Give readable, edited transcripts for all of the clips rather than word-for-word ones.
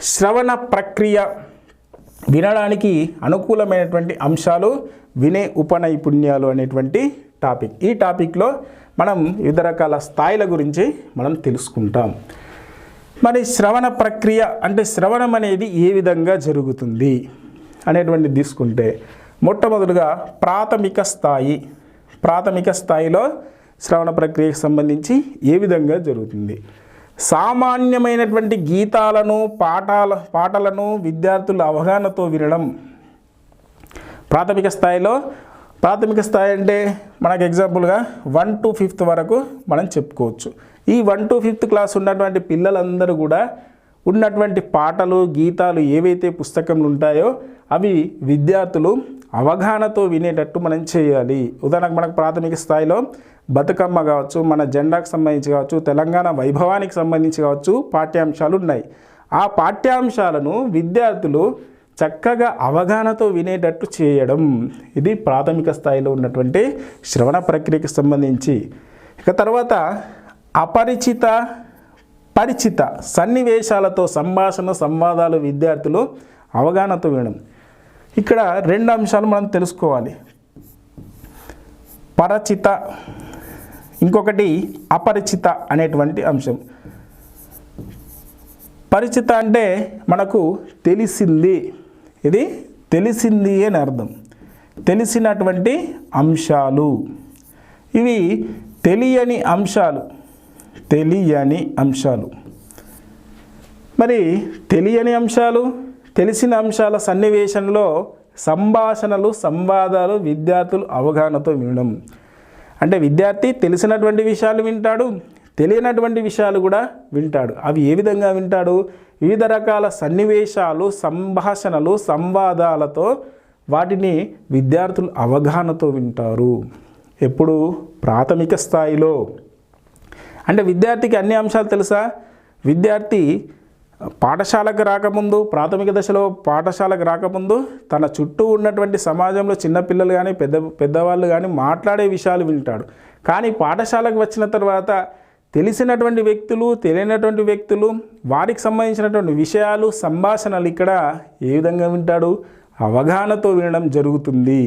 శ్రవణ ప్రక్రియ వినడానికి అనుకూలమైనటువంటి అంశాలు, వినే ఉపనైపుణ్యాలు అనేటువంటి టాపిక్. ఈ టాపిక్లో మనం వివిధ రకాల స్థాయిల గురించి మనం తెలుసుకుంటాం. మరి శ్రవణ ప్రక్రియ అంటే శ్రవణం అనేది ఏ విధంగా జరుగుతుంది అనేటువంటిది తీసుకుంటే, మొట్టమొదటిగా ప్రాథమిక స్థాయిలో శ్రవణ ప్రక్రియకు సంబంధించి ఏ విధంగా జరుగుతుంది. సామాన్యమైనటువంటి గీతాలను పాటలను విద్యార్థుల అవగాహనతో వినడం ప్రాథమిక స్థాయి అంటే మనకు ఎగ్జాంపుల్గా 1 to 5th వరకు మనం చెప్పుకోవచ్చు. ఈ 1 to 5th క్లాస్ ఉన్నటువంటి పిల్లలందరూ కూడా ఉన్నటువంటి పాటలు గీతాలు ఏవైతే పుస్తకంలో ఉంటాయో అవి విద్యార్థులు అవగాహనతో వినేటట్టు మనం చేయాలి. ఉదాహరణకు మనకు ప్రాథమిక స్థాయిలో బతుకమ్మ కావచ్చు, మన జెండాకు సంబంధించి కావచ్చు, తెలంగాణ వైభవానికి సంబంధించి కావచ్చు పాఠ్యాంశాలు ఉన్నాయి. ఆ పాఠ్యాంశాలను విద్యార్థులు చక్కగా అవగాహనతో వినేటట్టు చేయడం, ఇది ప్రాథమిక స్థాయిలో ఉన్నటువంటి శ్రవణ ప్రక్రియకు సంబంధించి. ఇక తర్వాత పరిచిత సన్నివేశాలతో సంవాదాలు విద్యార్థులు అవగాహనతో వినడం. ఇక్కడ 2 అంశాలు మనం తెలుసుకోవాలి. పరచిత, ఇంకొకటి అపరిచిత అనేటువంటి అంశం. పరిచిత అంటే మనకు తెలిసింది, ఇది తెలిసింది అని అర్థం, తెలిసినటువంటి అంశాలు. ఇవి తెలియని అంశాలు. మరి తెలియని అంశాలు, తెలిసిన అంశాల సన్నివేశంలో సంవాదాలు విద్యార్థులు అవగాహనతో వినడం. అంటే విద్యార్థి తెలిసినటువంటి విషయాలు వింటాడు, తెలియనటువంటి విషయాలు కూడా వింటాడు. అవి ఏ విధంగా వింటాడు? వివిధ రకాల సన్నివేశాలు, సంభాషణలు, సంవాదాలతో వాటిని విద్యార్థులు అవగాహనతో వింటారు. ఎప్పుడు? ప్రాథమిక స్థాయిలో. అంటే విద్యార్థికి అన్ని అంశాలు తెలుసా? విద్యార్థి పాఠశాలకు రాకముందు, ప్రాథమిక దశలో పాఠశాలకు రాకముందు తన చుట్టూ ఉన్నటువంటి సమాజంలో చిన్నపిల్లలు కానీ పెద్దవాళ్ళు కానీ మాట్లాడే విషయాలు వింటాడు. కానీ పాఠశాలకు వచ్చిన తర్వాత తెలిసినటువంటి వ్యక్తులు, తెలియనటువంటి వ్యక్తులు, వారికి సంబంధించినటువంటి విషయాలు, సంభాషణలు ఇక్కడ ఏ విధంగా వింటాడు? అవగాహనతో వినడం జరుగుతుంది.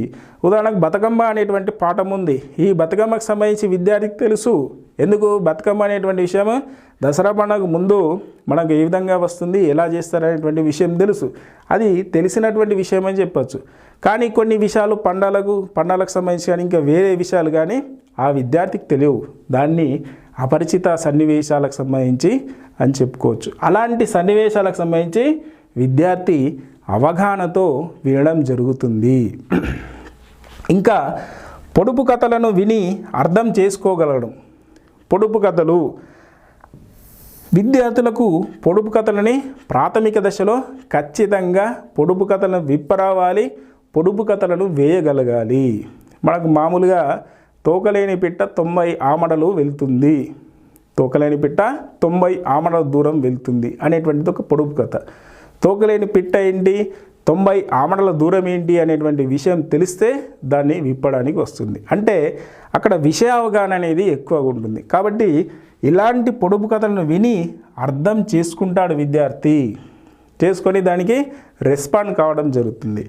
ఉదాహరణకు బతుకమ్మ అనేటువంటి పాఠం ఉంది. ఈ బతుకమ్మకు సంబంధించి విద్యార్థికి తెలుసు. ఎందుకు? బతుకమ్మ అనేటువంటి విషయం దసరా పండుగ ముందు మనకు ఏ విధంగా వస్తుంది, ఎలా చేస్తారనేటువంటి విషయం తెలుసు. అది తెలిసినటువంటి విషయం అని చెప్పచ్చు. కానీ కొన్ని విషయాలు పండాలకు సంబంధించి కానీ ఇంకా వేరే విషయాలు కానీ ఆ విద్యార్థికి తెలియవు. దాన్ని అపరిచిత సన్నివేశాలకు సంబంధించి అని చెప్పుకోవచ్చు. అలాంటి సన్నివేశాలకు సంబంధించి విద్యార్థి అవగాహనతో వినడం జరుగుతుంది. ఇంకా పొడుపు కథలను విని అర్థం చేసుకోగలగడం. పొడుపు కథలు విద్యార్థులకు పొడుపు కథలని ప్రాథమిక దశలో ఖచ్చితంగా పొడుపు కథలను విప్పరావాలి, పొడుపు కథలను వేయగలగాలి. మనకు మామూలుగా తోకలేని పిట్ట 90 ఆమడలు వెళ్తుంది, తోకలేని పిట్ట 90 ఆమడల దూరం వెళ్తుంది అనేటువంటిది ఒక పొడుపు కథ. తోకలేని పిట్ట ఏంటి, 90 ఆమడల దూరం ఏంటి అనేటువంటి విషయం తెలిస్తే దాన్ని విప్పడానికి వస్తుంది. అంటే అక్కడ విషయ అవగాహన అనేది ఎక్కువగా ఉంటుంది. కాబట్టి ఇలాంటి పొడుపు కథలను విని అర్థం చేసుకుంటాడు విద్యార్థి, చేసుకొని దానికి రెస్పాండ్ కావడం జరుగుతుంది.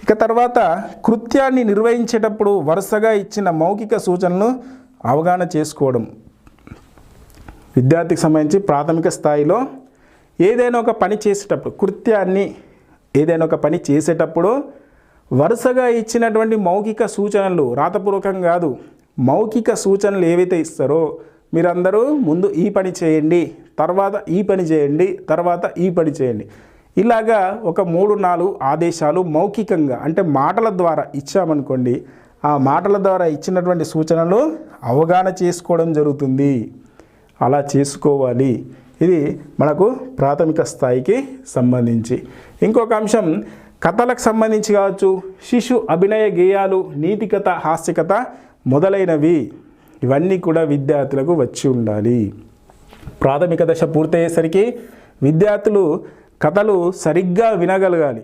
ఇక తర్వాత కృత్యాన్ని నిర్వహించేటప్పుడు వరుసగా ఇచ్చిన మౌఖిక సూచనలను అవగాహన చేసుకోవడం. విద్యార్థికి సంబంధించి ప్రాథమిక స్థాయిలో ఏదైనా ఒక పని చేసేటప్పుడు వరుసగా ఇచ్చినటువంటి మౌఖిక సూచనలు, రాతపూర్వకం కాదు, మౌఖిక సూచనలు ఏవైతే ఇస్తారో, మీరందరూ ముందు ఈ పని చేయండి, తర్వాత ఈ పని చేయండి, తర్వాత ఈ పని చేయండి, ఇలాగా ఒక 3-4 ఆదేశాలు మౌఖికంగా అంటే మాటల ద్వారా ఇచ్చామనుకోండి, ఆ మాటల ద్వారా ఇచ్చినటువంటి సూచనలు అవగాహన చేసుకోవడం జరుగుతుంది. అలా చేసుకోవాలి. ఇది మనకు ప్రాథమిక స్థాయికి సంబంధించి. ఇంకొక అంశం కథలకు సంబంధించి కావచ్చు, శిశు అభినయ గేయాలు, నీతి కథ, హాస్యకథ మొదలైనవి, ఇవన్నీ కూడా విద్యార్థులకు వచ్చి ఉండాలి. ప్రాథమిక దశ పూర్తయ్యేసరికి విద్యార్థులు కథలు సరిగ్గా వినగలగాలి,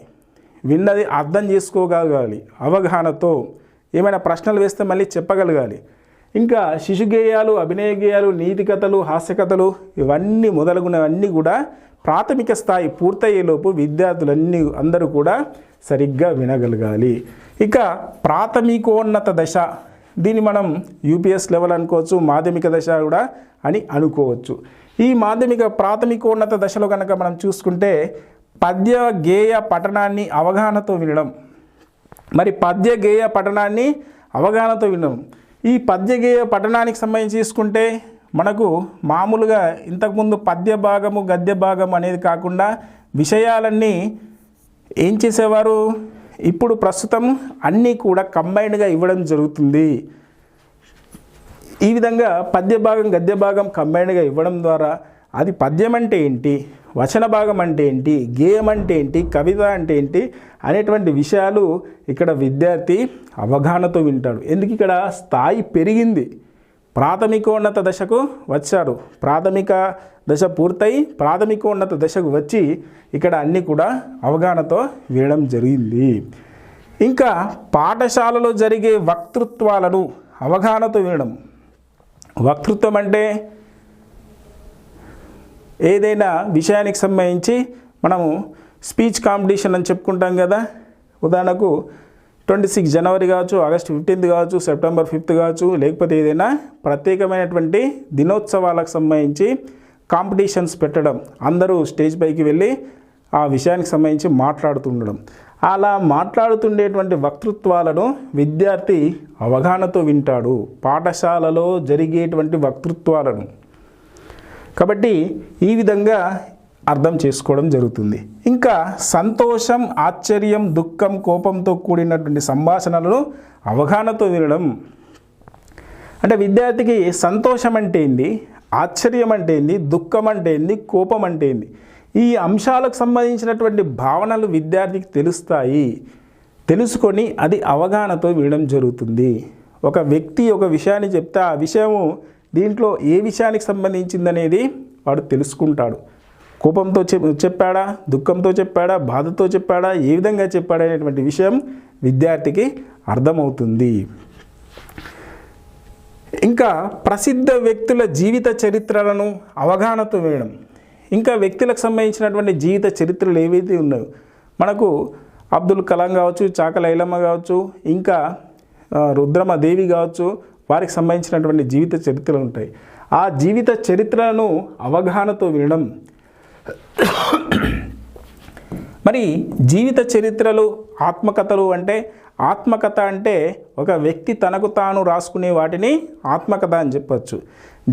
విన్నది అర్థం చేసుకోగలగాలి, అవగాహనతో ఏమైనా ప్రశ్నలు వేస్తే మళ్ళీ చెప్పగలగాలి. ఇంకా శిశు గేయాలు, అభినయ గేయాలు, నీతి కథలు, హాస్య కథలు ఇవన్నీ మొదలగునవన్నీ కూడా ప్రాథమిక స్థాయి పూర్తయ్యేలోపు విద్యార్థులన్నీ అందరూ కూడా సరిగ్గా వినగలగాలి. ఇక ప్రాథమికోన్నత దశ, దీన్ని మనం యూపీఎస్ లెవెల్ అనుకోవచ్చు, మాధ్యమిక దశ కూడా అని అనుకోవచ్చు. ఈ ప్రాథమికోన్నత దశలో కనుక మనం చూసుకుంటే పద్య గేయ పఠనాన్ని అవగాహనతో వినడం. మరి పద్య గేయ పఠనాన్ని అవగాహనతో వినడం, ఈ పద్య గేయ పఠనానికి సంబంధించి తీసుకుంటే మనకు మామూలుగా ఇంతకుముందు పద్య భాగము గద్య భాగం అనేది కాకుండా విషయాలన్నీ ఏం చేసేవారు, ఇప్పుడు ప్రస్తుతం అన్నీ కూడా కంబైన్డ్గా ఇవ్వడం జరుగుతుంది. ఈ విధంగా పద్య భాగం గద్య భాగం కంబైన్డ్గా ఇవ్వడం ద్వారా అది పద్యం అంటే ఏంటి, వచన భాగం అంటే ఏంటి, గేయం అంటే ఏంటి, కవిత అంటే ఏంటి అనేటువంటి విషయాలు ఇక్కడ విద్యార్థి అవగాహనతో వింటాడు. ఎందుకు ఇక్కడ స్థాయి పెరిగింది, ప్రాథమికోన్నత దశకు వచ్చారు, ప్రాథమిక దశ పూర్తయి ప్రాథమికోన్నత దశకు వచ్చి ఇక్కడ అన్నీ కూడా అవగాహనతో వినడం జరిగింది. ఇంకా పాఠశాలలో జరిగే వక్తృత్వాలను అవగాహనతో వినడం. వక్తృత్వం అంటే ఏదైనా విషయానికి సంబంధించి మనము స్పీచ్ కాంపిటీషన్ అని చెప్పుకుంటాం కదా. ఉదాహరణకు 26 జనవరి కావచ్చు, ఆగస్టు 15 కావచ్చు, సెప్టెంబర్ 5 కావచ్చు, లేకపోతే ఏదైనా ప్రత్యేకమైనటువంటి దినోత్సవాలకు సంబంధించి కాంపిటీషన్స్ పెట్టడం, అందరూ స్టేజ్ పైకి వెళ్ళి ఆ విషయానికి సంబంధించి మాట్లాడుతుండడం. అలా మాట్లాడుతుండేటువంటి వక్తృత్వాలను విద్యార్థి అవగాహనతో వింటాడు, పాఠశాలలో జరిగేటువంటి వక్తృత్వాలను. కాబట్టి ఈ విధంగా అర్థం చేసుకోవడం జరుగుతుంది. ఇంకా సంతోషం, ఆశ్చర్యం, దుఃఖం, కోపంతో కూడినటువంటి సంభాషణలను అవగాహనతో వినడం. అంటే విద్యార్థికి సంతోషం అంటే ఏంది, ఆశ్చర్యం అంటే ఏంది, దుఃఖం అంటే ఏంది, కోపం అంటే ఏంది, ఈ అంశాలకు సంబంధించినటువంటి భావనలు విద్యార్థికి తెలుస్తాయి. తెలుసుకొని అది అవగాహనతో వినడం జరుగుతుంది. ఒక వ్యక్తి ఒక విషయాన్ని చెప్తే ఆ విషయము దీంట్లో ఏ విషయానికి సంబంధించిందనేది వాడు తెలుసుకుంటాడు. కోపంతో చెప్పాడా, దుఃఖంతో చెప్పాడా, బాధతో చెప్పాడా, ఏ విధంగా చెప్పాడా అనేటువంటి విషయం విద్యార్థికి అర్థమవుతుంది. ఇంకా ప్రసిద్ధ వ్యక్తుల జీవిత చరిత్రలను అవగాహనతో వినడం. ఇంకా వ్యక్తులకు సంబంధించినటువంటి జీవిత చరిత్రలు ఏవైతే ఉన్నాయో, మనకు అబ్దుల్ కలాం కావచ్చు, చాకలి ఐలమ్మ కావచ్చు, ఇంకా రుద్రమదేవి కావచ్చు, వారికి సంబంధించినటువంటి జీవిత చరిత్రలు ఉంటాయి. ఆ జీవిత చరిత్రలను అవగాహనతో వినడం. మరి జీవిత చరిత్రలు, ఆత్మకథలు అంటే, ఆత్మకథ అంటే ఒక వ్యక్తి తనకు తాను రాసుకునే వాటిని ఆత్మకథ అని చెప్పచ్చు.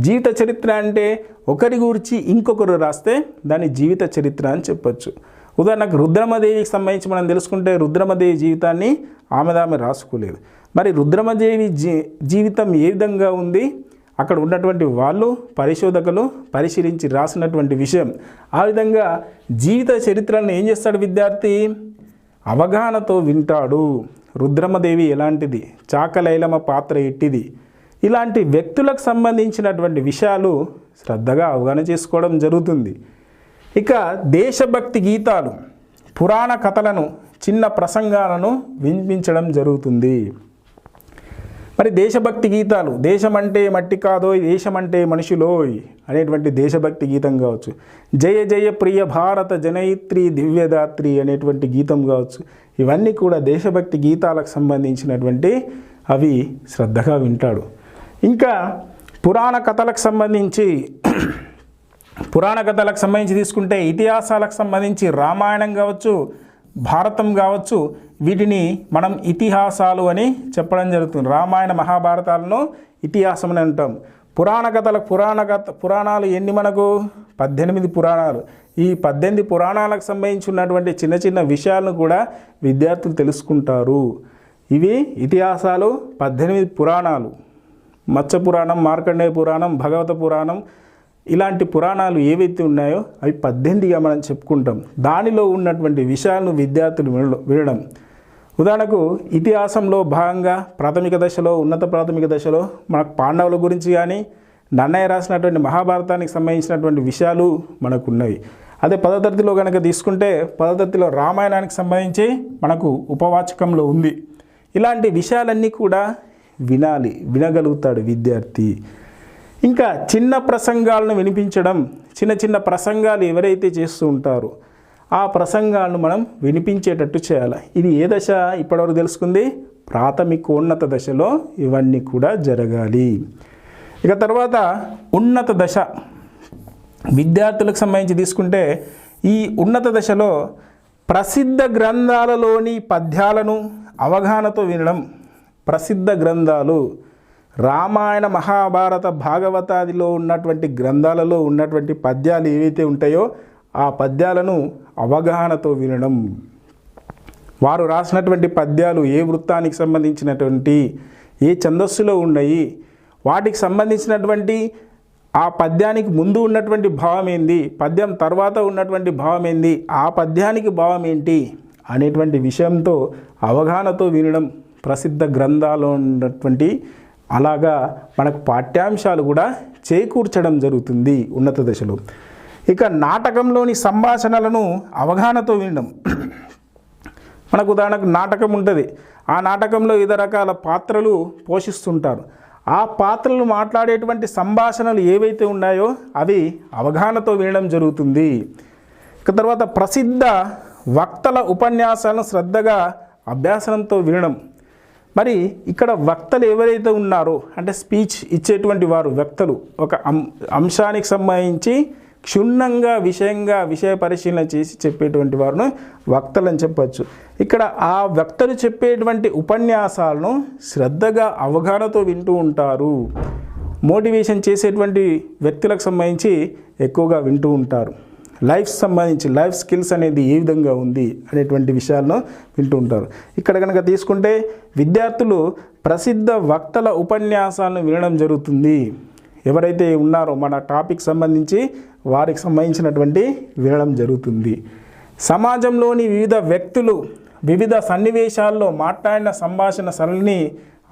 జీవిత చరిత్ర అంటే ఒకరి గురించి ఇంకొకరు రాస్తే దాన్ని జీవిత చరిత్ర అని చెప్పచ్చు. ఉదాహరణకు రుద్రమదేవికి సంబంధించి మనం తెలుసుకుంటే రుద్రమదేవి జీవితాన్ని ఆమె రాసుకోలేదు. మరి రుద్రమదేవి జీవితం ఏ విధంగా ఉంది, అక్కడ ఉన్నటువంటి వాళ్ళు పరిశోధకులు పరిశీలించి రాసినటువంటి విషయం. ఆ విధంగా జీవిత చరిత్రలను ఏం చేస్తాడు విద్యార్థి, అవగాహనతో వింటాడు. రుద్రమదేవి ఎలాంటిది, చాకలి ఐలమ్మ పాత్ర ఎట్టిది, ఇలాంటి వ్యక్తులకు సంబంధించినటువంటి విషయాలు శ్రద్ధగా అవగాహన చేసుకోవడం జరుగుతుంది. ఇక దేశభక్తి గీతాలు, పురాణ కథలను, చిన్న ప్రసంగాలను వినిపించడం జరుగుతుంది. మరి దేశభక్తి గీతాలు, దేశం అంటే మట్టి కాదోయ్, దేశం అంటే మనుషులోయ్ అనేటువంటి దేశభక్తి గీతం కావచ్చు, జయ జయ ప్రియ భారత జనయిత్రి దివ్యదాత్రి అనేటువంటి గీతం కావచ్చు, ఇవన్నీ కూడా దేశభక్తి గీతాలకు సంబంధించినటువంటి అవి శ్రద్ధగా వింటాడు. ఇంకా పురాణ కథలకు సంబంధించి తీసుకుంటే ఇతిహాసాలకు సంబంధించి రామాయణం కావచ్చు, భారతం కావచ్చు, వీటిని మనం ఇతిహాసాలు అని చెప్పడం జరుగుతుంది. రామాయణ మహాభారతాలను ఇతిహాసం అని అంటాం. పురాణాలు ఎన్ని మనకు 18 పురాణాలు. ఈ 18 పురాణాలకు సంబంధించి ఉన్నటువంటి చిన్న చిన్న విషయాలను కూడా విద్యార్థులు తెలుసుకుంటారు. ఇవి ఇతిహాసాలు 18 పురాణాలు. మత్స్య పురాణం, మార్కండేయ పురాణం, భగవత పురాణం, ఇలాంటి పురాణాలు ఏవైతే ఉన్నాయో అవి 18గా మనం చెప్పుకుంటాం. దానిలో ఉన్నటువంటి విషయాలను విద్యార్థులు వినడం. ఉదాహరణకు ఇతిహాసంలో భాగంగా ప్రాథమిక దశలో, ఉన్నత ప్రాథమిక దశలో మనకు పాండవుల గురించి కానీ, నన్నయ్య రాసినటువంటి మహాభారతానికి సంబంధించినటువంటి విషయాలు మనకు ఉన్నవి. అదే 10వ తరగతిలో కనుక తీసుకుంటే 10వ తరగతిలో రామాయణానికి సంబంధించి మనకు ఉపవాచకంలో ఉంది. ఇలాంటి విషయాలన్నీ కూడా వినగలుగుతాడు విద్యార్థి. ఇంకా చిన్న ప్రసంగాలను వినిపించడం, చిన్న చిన్న ప్రసంగాలు ఎవరైతే చేస్తూ ఉంటారో ఆ ప్రసంగాలను మనం వినిపించేటట్టు చేయాలి. ఇది ఏ దశ ఇప్పటివరకు తెలుసుకుంది? ప్రాథమికోన్నత దశలో ఇవన్నీ కూడా జరగాలి. ఇక తర్వాత ఉన్నత దశ విద్యార్థులకు సంబంధించి తీసుకుంటే, ఈ ఉన్నత దశలో ప్రసిద్ధ గ్రంథాలలోని పద్యాలను అవగాహనతో వినడం. ప్రసిద్ధ గ్రంథాలు రామాయణ, మహాభారత, భాగవతాదిలో ఉన్నటువంటి గ్రంథాలలో ఉన్నటువంటి పద్యాలు ఏవైతే ఉంటాయో ఆ పద్యాలను అవగాహనతో వినడం. వారు రాసినటువంటి పద్యాలు ఏ వృత్తానికి సంబంధించినటువంటి, ఏ ఛందస్సులో ఉన్నాయి, వాటికి సంబంధించినటువంటి ఆ పద్యానికి ముందు ఉన్నటువంటి భావం ఏంది, పద్యం తర్వాత ఉన్నటువంటి భావం ఏంది, ఆ పద్యానికి భావం ఏంటి అనేటువంటి విషయంతో అవగాహనతో వినడం. ప్రసిద్ధ గ్రంథాలు ఉన్నటువంటి అలాగా మనకు పాఠ్యాంశాలు కూడా చేకూర్చడం జరుగుతుంది ఉన్నత దశలో. ఇక నాటకంలోని సంభాషణలను అవగాహనతో వినడం. మనకు ఉదాహరణకు నాటకం ఉంటుంది, ఆ నాటకంలో వివిధ రకాల పాత్రలు పోషిస్తుంటారు. ఆ పాత్రలు మాట్లాడేటువంటి సంభాషణలు ఏవైతే ఉన్నాయో అవి అవగాహనతో వినడం జరుగుతుంది. ఇక తర్వాత ప్రసిద్ధ వక్తల ఉపన్యాసాలను శ్రద్ధగా అభ్యాసనంతో వినడం. మరి ఇక్కడ వక్తలు ఎవరైతే ఉన్నారో అంటే స్పీచ్ ఇచ్చేటువంటి వారు వక్తలు, ఒక అంశానికి సంబంధించి క్షుణ్ణంగా విషయ పరిశీలన చేసి చెప్పేటువంటి వారిని వక్తలని చెప్పచ్చు. ఇక్కడ ఆ వక్తలు చెప్పేటువంటి ఉపన్యాసాలను శ్రద్ధగా అవగాహనతో వింటూ ఉంటారు. మోటివేషన్ చేసేటువంటి వ్యక్తులకు సంబంధించి ఎక్కువగా వింటూ ఉంటారు. లైఫ్ సంబంధించి లైఫ్ స్కిల్స్ అనేది ఏ విధంగా ఉంది అనేటువంటి విషయాలను వింటూ ఉంటారు. ఇక్కడ కనుక తీసుకుంటే విద్యార్థులు ప్రసిద్ధ వక్తల ఉపన్యాసాలను వినడం జరుగుతుంది. ఎవరైతే ఉన్నారో మన టాపిక్ సంబంధించి వారికి సంబంధించినటువంటి వినడం జరుగుతుంది. సమాజంలోని వివిధ వ్యక్తులు వివిధ సన్నివేశాల్లో మాట్లాడిన సంభాషణ సరళిని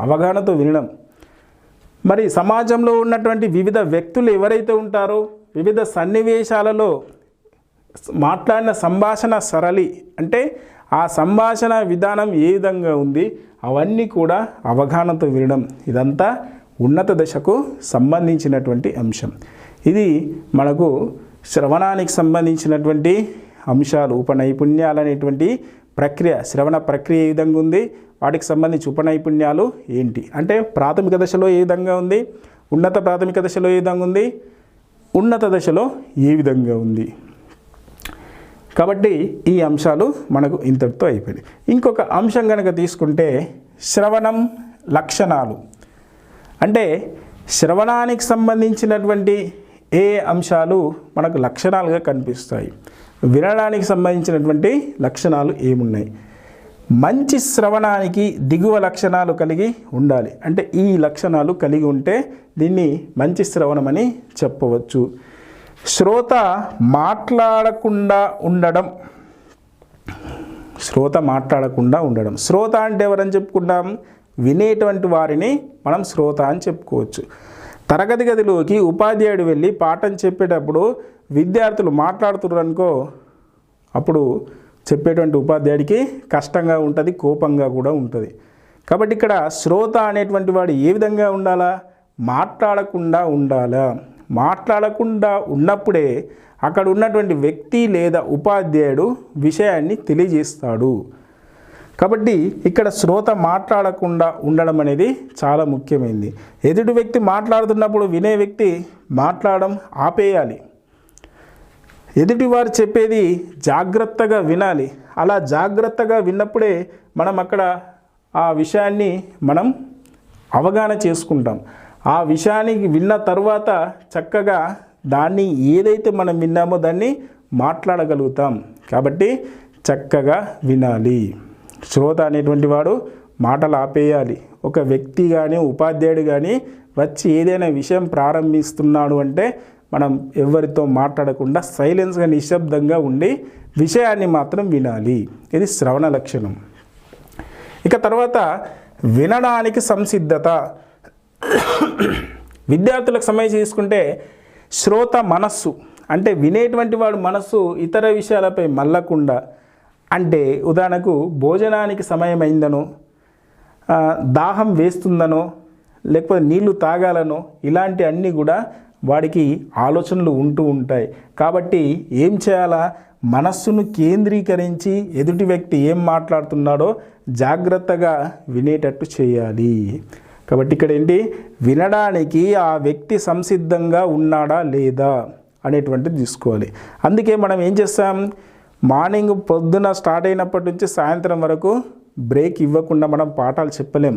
అవగాహనతో వినడం. మరి సమాజంలో ఉన్నటువంటి వివిధ వ్యక్తులు ఎవరైతే ఉంటారో వివిధ సన్నివేశాలలో మాట్లాడిన సంభాషణ సరళి అంటే ఆ సంభాషణ విధానం ఏ విధంగా ఉంది అవన్నీ కూడా అవగాహనతో వినడం. ఇదంతా ఉన్నత దశకు సంబంధించినటువంటి అంశం. ఇది మనకు శ్రవణానికి సంబంధించినటువంటి అంశాలు. ఉపనైపుణ్యాలు అనేటువంటి ప్రక్రియ, శ్రవణ ప్రక్రియ ఏ విధంగా ఉంది, వాటికి సంబంధించి ఉపనైపుణ్యాలు ఏంటి అంటే ప్రాథమిక దశలో ఏ విధంగా ఉంది, ఉన్నత ప్రాథమిక దశలో ఏ విధంగా ఉంది, ఉన్నత దశలో ఏ విధంగా ఉంది. కాబట్టి ఈ అంశాలు మనకు ఇంతటితో అయిపోయింది. ఇంకొక అంశం కనుక తీసుకుంటే శ్రవణం లక్షణాలు. అంటే శ్రవణానికి సంబంధించినటువంటి ఏ అంశాలు మనకు లక్షణాలుగా కనిపిస్తాయి, వినడానికి సంబంధించినటువంటి లక్షణాలు ఏమున్నాయి. మంచి శ్రవణానికి దిగువ లక్షణాలు కలిగి ఉండాలి. అంటే ఈ లక్షణాలు కలిగి ఉంటే దీన్ని మంచి శ్రవణం అని చెప్పవచ్చు. శ్రోత మాట్లాడకుండా ఉండడం. శ్రోత అంటే ఎవరని చెప్పుకుంటాం? వినేటువంటి వారిని మనం శ్రోత అని చెప్పుకోవచ్చు. తరగతి గదిలోకి ఉపాధ్యాయుడు వెళ్ళి పాఠం చెప్పేటప్పుడు విద్యార్థులు మాట్లాడుతున్నారు అనుకో, అప్పుడు చెప్పేటువంటి ఉపాధ్యాయుడికి కష్టంగా ఉంటుంది, కోపంగా కూడా ఉంటుంది. కాబట్టి ఇక్కడ శ్రోత అనేటువంటి వాడు ఏ విధంగా ఉండాలా? మాట్లాడకుండా ఉండాలా. మాట్లాడకుండా ఉన్నప్పుడే అక్కడ ఉన్నటువంటి వ్యక్తి లేదా ఉపాధ్యాయుడు విషయాన్ని తెలియజేస్తాడు. కాబట్టి ఇక్కడ శ్రోత మాట్లాడకుండా ఉండడం అనేది చాలా ముఖ్యమైనది. ఎదుటి వ్యక్తి మాట్లాడుతున్నప్పుడు వినే వ్యక్తి మాట్లాడడం ఆపేయాలి. ఎదుటివారు చెప్పేది జాగ్రత్తగా వినాలి. అలా జాగ్రత్తగా విన్నప్పుడే మనం అక్కడ ఆ విషయాన్ని మనం అవగాహన చేసుకుంటాం. ఆ విషయానికి విన్న తర్వాత చక్కగా దాన్ని ఏదైతే మనం విన్నామో దాన్ని మాట్లాడగలుగుతాం. కాబట్టి చక్కగా వినాలి. శ్రోత అనేటువంటి వాడు మాటలు ఆపేయాలి. ఒక వ్యక్తి కానీ ఉపాధ్యాయుడు కానీ వచ్చి ఏదైనా విషయం ప్రారంభిస్తున్నాడు అంటే మనం ఎవరితో మాట్లాడకుండా సైలెన్స్గా నిశ్శబ్దంగా ఉండి విషయాన్ని మాత్రం వినాలి. ఇది శ్రవణ లక్షణం. ఇక తర్వాత వినడానికి సంసిద్ధత. విద్యార్థులకు సంబంధించి తీసుకుంటే శ్రోత మనస్సు అంటే వినేటువంటి వాడు మనస్సు ఇతర విషయాలపై మళ్ళకుండా, అంటే ఉదాహరణకు భోజనానికి సమయం అయిందనో దాహం వేస్తుందనో లేకపోతే నీళ్లు తాగాలనో ఇలాంటి అన్నీ కూడా వాడికి ఆలోచనలు ఉంటూ ఉంటాయి. కాబట్టి ఏం చేయాలా, మనస్సును కేంద్రీకరించి ఎదుటి వ్యక్తి ఏం మాట్లాడుతున్నాడో జాగ్రత్తగా వినేటట్టు చేయాలి. కాబట్టి ఇక్కడ ఏంటి, వినడానికి ఆ వ్యక్తి సంసిద్ధంగా ఉన్నాడా లేదా అనేటువంటిది చూసుకోవాలి. అందుకే మనం ఏం చేస్తాం, మార్నింగ్ పొద్దున స్టార్ట్ అయినప్పటి నుంచి సాయంత్రం వరకు బ్రేక్ ఇవ్వకుండా మనం పాఠాలు చెప్పలేం.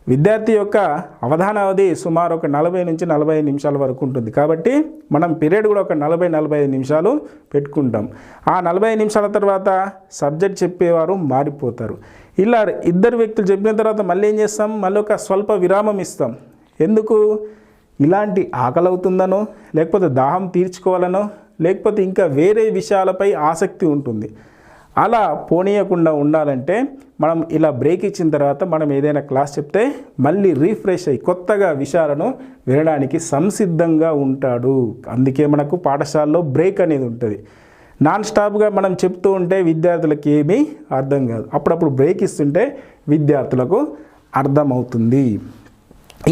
విద్యార్థి యొక్క అవధాన అవధి సుమారు ఒక 40 నుంచి 45 నిమిషాల వరకు ఉంటుంది. కాబట్టి మనం పీరియడ్ కూడా ఒక 40-45 నిమిషాలు పెట్టుకుంటాం. ఆ 45 నిమిషాల తర్వాత సబ్జెక్ట్ చెప్పేవారు మారిపోతారు. ఇలా ఇద్దరు వ్యక్తులు చెప్పిన తర్వాత మళ్ళీ ఏం చేస్తాం, మళ్ళీ ఒక స్వల్ప విరామం ఇస్తాం. ఎందుకు, ఇలాంటి ఆకలి అవుతుందనో లేకపోతే దాహం తీర్చుకోవాలనో లేకపోతే ఇంకా వేరే విషయాలపై ఆసక్తి ఉంటుంది. అలా పోనీయకుండా ఉండాలంటే మనం ఇలా బ్రేక్ ఇచ్చిన తర్వాత మనం ఏదైనా క్లాస్ చెప్తే మళ్ళీ రీఫ్రెష్ అయ్యి కొత్తగా విషయాలను వినడానికి సంసిద్ధంగా ఉంటాడు. అందుకే మనకు పాఠశాలలో బ్రేక్ అనేది ఉంటుంది. నాన్ స్టాప్గా మనం చెప్తూ ఉంటే విద్యార్థులకు ఏమీ అర్థం కాదు. అప్పుడప్పుడు బ్రేక్ ఇస్తుంటే విద్యార్థులకు అర్థమవుతుంది.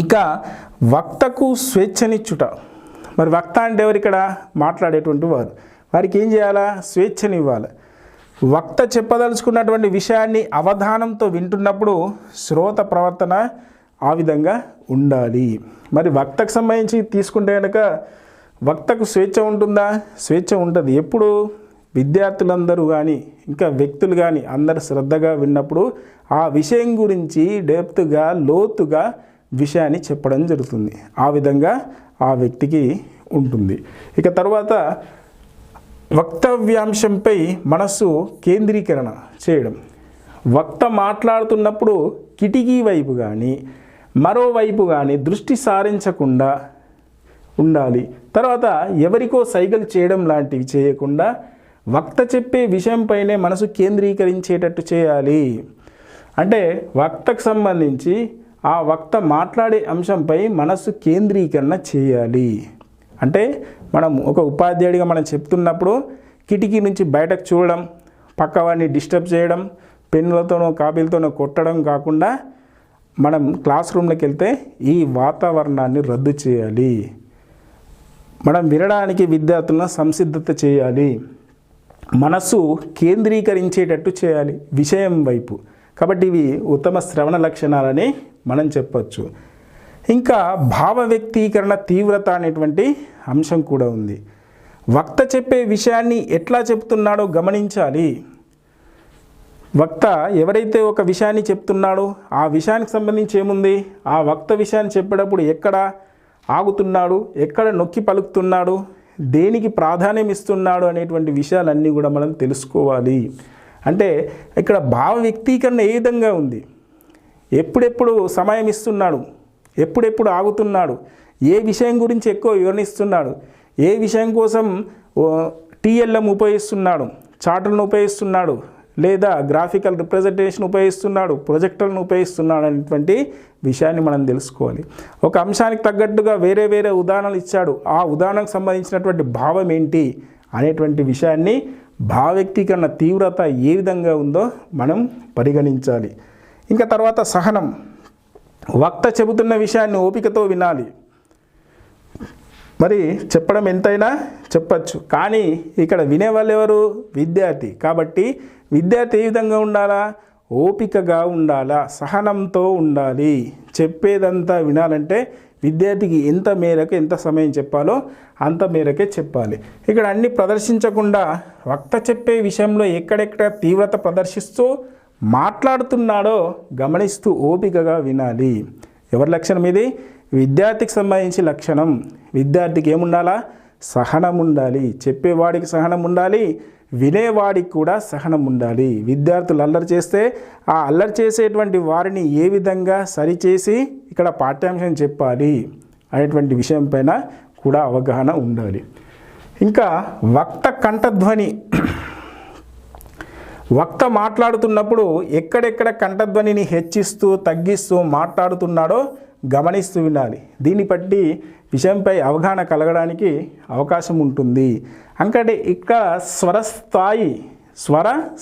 ఇక వక్తకు స్వేచ్ఛనిచ్చుట. మరి వక్త అంటే ఎవరు, ఇక్కడ మాట్లాడేటువంటి వారు. వారికి ఏం చేయాలా, స్వేచ్ఛనివ్వాలి. వక్త చెప్పదలుచుకున్నటువంటి విషయాన్ని అవధానంతో వింటున్నప్పుడు శ్రోత ప్రవర్తన ఆ విధంగా ఉండాలి. మరి వక్తకు సంబంధించి తీసుకుంటే కనుక వక్తకు స్వేచ్ఛ ఉంటుందా, స్వేచ్ఛ ఉంటుంది. ఎప్పుడు, విద్యార్థులందరూ కానీ ఇంకా వ్యక్తులు కానీ అందరు శ్రద్ధగా విన్నప్పుడు ఆ విషయం గురించి డెప్త్గా లోతుగా విషయాన్ని చెప్పడం జరుగుతుంది. ఆ విధంగా ఆ వ్యక్తికి ఉంటుంది. ఇక తర్వాత వక్తవ్యాంశంపై మనస్సు కేంద్రీకరణ చేయడం. వక్త మాట్లాడుతున్నప్పుడు కిటికీ వైపు కానీ మరోవైపు కానీ దృష్టి సారించకుండా ఉండాలి. తర్వాత ఎవరికో సైగలు చేయడం లాంటివి చేయకుండా వక్త చెప్పే విషయంపైనే మనసు కేంద్రీకరించేటట్టు చేయాలి. అంటే వక్తకు సంబంధించి ఆ వక్త మాట్లాడే అంశంపై మనసు కేంద్రీకరణ చేయాలి. అంటే మనం ఒక ఉపాధ్యాయుడిగా మనం చెప్తున్నప్పుడు కిటికీ నుంచి బయటకు చూడడం, పక్కవాడిని డిస్టర్బ్ చేయడం, పెన్నులతోనో కాపీలతోనో కొట్టడం కాకుండా మనం క్లాస్ రూమ్లోకి వెళ్తే ఈ వాతావరణాన్ని రద్దు చేయాలి. మనం వినడానికి విద్యార్థులను సంసిద్ధత చేయాలి. మనస్సు కేంద్రీకరించేటట్టు చేయాలి విషయం వైపు. కాబట్టి ఇవి ఉత్తమ శ్రవణ లక్షణాలని మనం చెప్పచ్చు. ఇంకా భావ వ్యక్తీకరణ తీవ్రత అనేటువంటి అంశం కూడా ఉంది. వక్త చెప్పే విషయాన్ని ఎట్లా చెప్తున్నాడో గమనించాలి. వక్త ఎవరైతే ఒక విషయాన్ని చెప్తున్నాడో ఆ విషయానికి సంబంధించి ఏముంది, ఆ వక్త విషయాన్ని చెప్పేటప్పుడు ఎక్కడ ఆగుతున్నాడు, ఎక్కడ నొక్కి పలుకుతున్నాడు, దేనికి ప్రాధాన్యం ఇస్తున్నాడు అనేటువంటి విషయాలన్నీ కూడా మనం తెలుసుకోవాలి. అంటే ఇక్కడ భావ వ్యక్తీకరణ ఏ విధంగా ఉంది, ఎప్పుడెప్పుడు సమయం ఇస్తున్నాడు, ఎప్పుడెప్పుడు ఆగుతున్నాడు, ఏ విషయం గురించి ఎక్కువ వివరణిస్తున్నాడు, ఏ విషయం కోసం టీఎల్ఎం ఉపయోగిస్తున్నాడు, చార్టులను ఉపయోగిస్తున్నాడు, లేదా గ్రాఫికల్ రిప్రజెంటేషన్ ఉపయోగిస్తున్నాడు, ప్రొజెక్టర్లను ఉపయోగిస్తున్నాడు అనేటువంటి విషయాన్ని మనం తెలుసుకోవాలి. ఒక అంశానికి తగ్గట్టుగా వేరే వేరే ఉదాహరణలు ఇచ్చాడు, ఆ ఉదాహరణకు సంబంధించినటువంటి భావం ఏంటి అనేటువంటి విషయాన్ని భావ వ్యక్తీకరణ తీవ్రత ఏ విధంగా ఉందో మనం పరిగణించాలి. ఇంకా తర్వాత సహనం. వక్త చెబుతున్న విషయాన్ని ఓపికతో వినాలి. మరి చెప్పడం ఎంతైనా చెప్పచ్చు, కానీ ఇక్కడ వినేవాళ్ళు ఎవరు, విద్యార్థి. కాబట్టి విద్యార్థి ఏ విధంగా ఉండాలా, ఓపికగా ఉండాలా, సహనంతో ఉండాలి. చెప్పేదంతా వినాలంటే విద్యార్థికి ఎంత మేరకు ఎంత సమయం చెప్పాలో అంత మేరకే చెప్పాలి. ఇక్కడ అన్ని ప్రదర్శించకుండా వక్త చెప్పే విషయంలో ఎక్కడెక్కడ తీవ్రత ప్రదర్శిస్తూ మాట్లాడుతున్నాడో గమనిస్తూ ఓపికగా వినాలి. ఎవరి లక్షణం ఇది, విద్యార్థికి సంబంధించి లక్షణం. విద్యార్థికి ఏముండాలా, సహనం ఉండాలి. చెప్పేవాడికి సహనం ఉండాలి, వినేవాడికి కూడా సహనం ఉండాలి. విద్యార్థులు అల్లరి చేస్తే ఆ అల్లరి చేసేటువంటి వారిని ఏ విధంగా సరిచేసి ఇక్కడ పాఠ్యాంశం చెప్పాలి అనేటువంటి విషయం పైన కూడా అవగాహన ఉండాలి. ఇంకా వక్త కంఠధ్వని. వక్త మాట్లాడుతున్నప్పుడు ఎక్కడెక్కడ కంఠధ్వనిని హెచ్చిస్తూ తగ్గిస్తూ మాట్లాడుతున్నాడో గమనిస్తూ వినాలి. దీన్ని బట్టి విషయంపై అవగాహన కలగడానికి అవకాశం ఉంటుంది. అంటే ఇక్కడ స్వర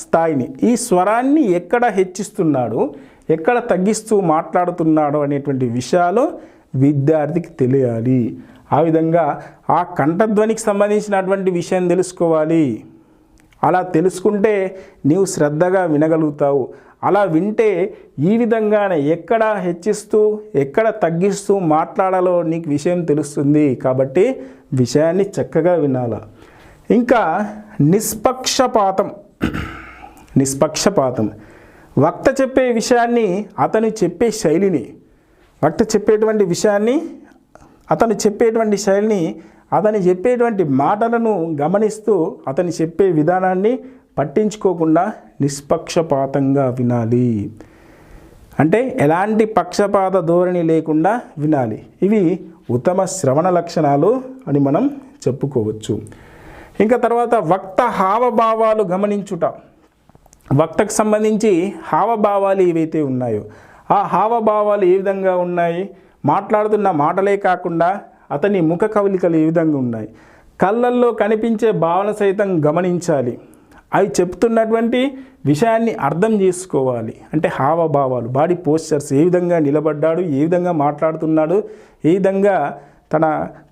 స్థాయిని, ఈ స్వరాన్ని ఎక్కడ హెచ్చిస్తున్నాడు, ఎక్కడ తగ్గిస్తూ మాట్లాడుతున్నాడో అనేటువంటి విషయాలు విద్యార్థికి తెలియాలి. ఆ విధంగా ఆ కంఠధ్వనికి సంబంధించినటువంటి విషయం తెలుసుకోవాలి. అలా తెలుసుకుంటే నీవు శ్రద్ధగా వినగలుగుతావు. అలా వింటే ఈ విధంగానే ఎక్కడ హెచ్చిస్తూ ఎక్కడ తగ్గిస్తూ మాట్లాడాలో నీకు విషయం తెలుస్తుంది. కాబట్టి విషయాన్ని చక్కగా వినాలి. ఇంకా నిష్పక్షపాతం వక్త చెప్పే విషయాన్ని అతను చెప్పే శైలిని అతను చెప్పేటువంటి మాటలను గమనిస్తూ అతను చెప్పే విధానాన్ని పట్టించుకోకుండా నిష్పక్షపాతంగా వినాలి. అంటే ఎలాంటి పక్షపాత ధోరణి లేకుండా వినాలి. ఇవి ఉత్తమ శ్రవణ లక్షణాలు అని మనం చెప్పుకోవచ్చు. ఇంకా తర్వాత వక్త హావభావాలు గమనించుట. వక్తకు సంబంధించి హావభావాలు ఏవైతే ఉన్నాయో ఆ హావభావాలు ఏ విధంగా ఉన్నాయి, మాట్లాడుతున్న మాటలే కాకుండా అతని ముఖ కవలికలు ఏ విధంగా ఉన్నాయి, కళ్ళల్లో కనిపించే భావన సైతం గమనించాలి. అవి చెప్తున్నటువంటి విషయాన్ని అర్థం చేసుకోవాలి. అంటే హావభావాలు, బాడీ పోస్చర్స్, ఏ విధంగా నిలబడ్డాడు, ఏ విధంగా మాట్లాడుతున్నాడు, ఏ విధంగా తన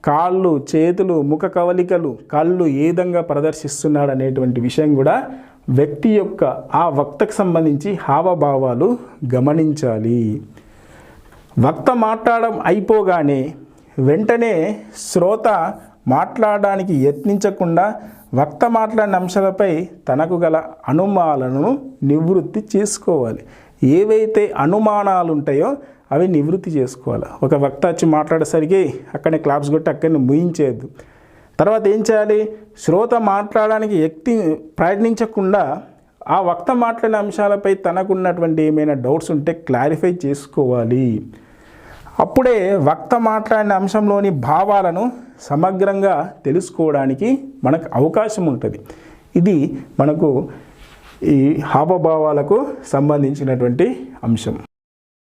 కాళ్ళు, చేతులు, ముఖ కవలికలు, కళ్ళు ఏ విధంగా ప్రదర్శిస్తున్నాడు అనేటువంటి విషయం కూడా వ్యక్తి యొక్క ఆ వక్తకు సంబంధించి హావభావాలు గమనించాలి. వక్త మాట్లాడడం అయిపోగానే వెంటనే శ్రోత మాట్లాడడానికి యత్నించకుండా వక్త మాట్లాడిన అంశాలపై తనకు గల అనుమానాలను నివృత్తి చేసుకోవాలి. ఏవైతే అనుమానాలు ఉంటాయో అవి నివృత్తి చేసుకోవాలి. ఒక వక్త వచ్చి మాట్లాడేసరికి అక్కడనే క్లాప్స్ కొట్టి అక్కడనే ముయించేయద్దు. తర్వాత ఏం చేయాలి, శ్రోత మాట్లాడడానికి ప్రయత్నించకుండా ఆ వక్త మాట్లాడిన అంశాలపై తనకున్నటువంటి ఏమైనా డౌట్స్ ఉంటే క్లారిఫై చేసుకోవాలి. అప్పుడే వక్త మాట్లాడిన అంశంలోని భావాలను సమగ్రంగా తెలుసుకోవడానికి మనకు అవకాశం ఉంటుంది. ఇది మనకు ఈ హావభావాలకు సంబంధించినటువంటి అంశం.